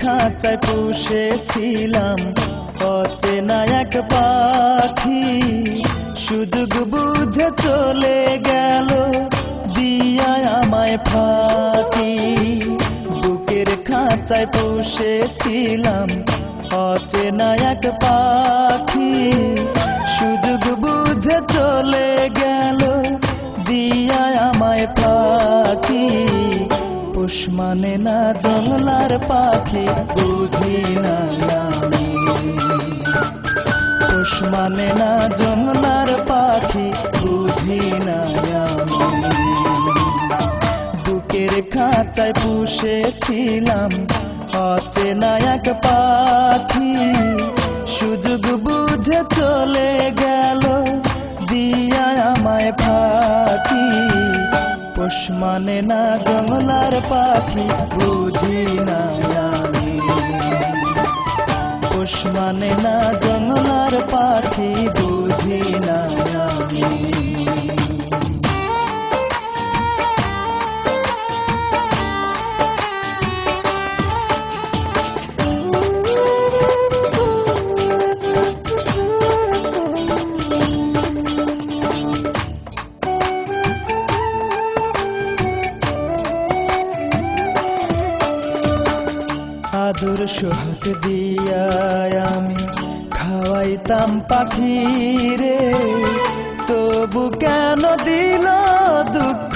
খাঁচায় পুষেছিলাম অচেনা এক পাখি, সুযোগ বুঝে চলে গেল দিয়া আমায় ফাঁকি। বুকের খাঁচায় পুষেছিলাম অচেনা এক পাখি, সুযোগ বুঝে চলে গেল দিয়া আমায় ফাঁকি। পোষ মানে না জংলার পাখি বুঝি না আমি, পোষ মানে না জংলার পাখি বুঝি না আমি। বুকের খাঁচায় পুষেছিলাম অচেনা এক পাখি, সুযোগ বুঝে চলে গেল দিয়া আমায় ফাঁকি। পোষ মানে না জংলার পাখি বুঝি না আমি, পোষ মানে না জংলার পাখি বুঝি না আমি। আদর সোহাগ দিয়া আমি খাওয়াইতাম পাখিরে, তবু কেন দিল দুঃখ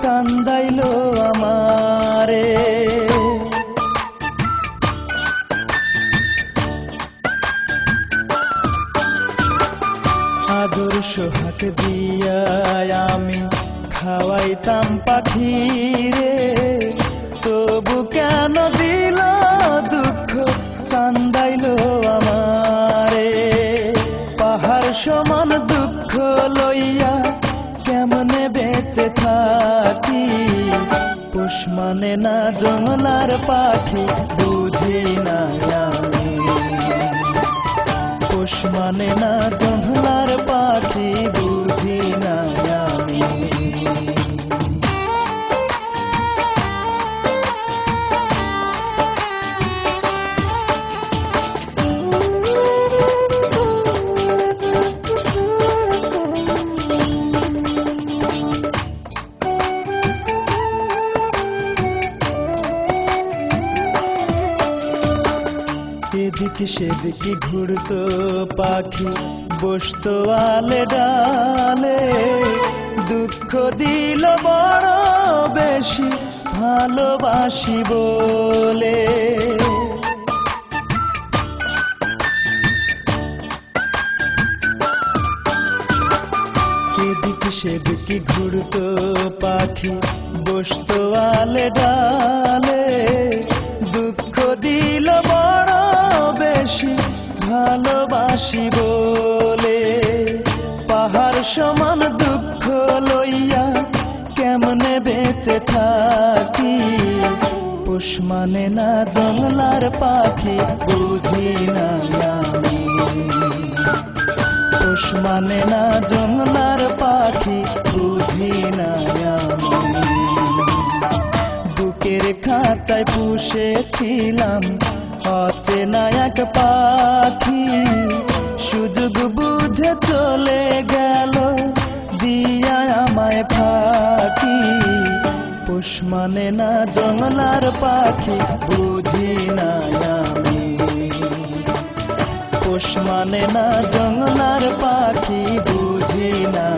কান্দাইল আমারে। আদর সোহাগ দিয়া আমি খাওয়াইতাম পাখিরে, তবু কেন দিল দুঃখ কান্দাইল আমারে। পাহাড় সমান দুঃখ লইয়া কেমনে বেঁচে থাকি, পোষ মানে না জংলার পাখি বুঝি না আমি, পোষ মানে না জংলার পাখি বুঝি না আমি। এদিকে সেদিকে ঘুরতো পাখি, বসতো আলে ডালে, দুঃখ দিল বড় বেশি ভালোবাসি বলে। এদিকে সেদিকে ঘুরতো পাখি, বসতো আলে ডালে, দুঃখ দিল বড় বেশি ভালোবাসি বলে। পাহাড় সমান দুঃখ লইয়া কেমনে বেঁচে থাকি, পোষ মানে না জংলার পাখি বুঝি না আমি, পোষ মানে না জংলার পাখি বুঝি না আমি। বুকের খাঁচায় পুষেছিলাম অচেনা এক পাখি, সুযোগ বুঝে চলে গেল দিয়া আমায় ফাঁকি। পোষ মানে না জংলার পাখি বুঝি না আমি, পোষ মানে না জংলার পাখি বুঝি না।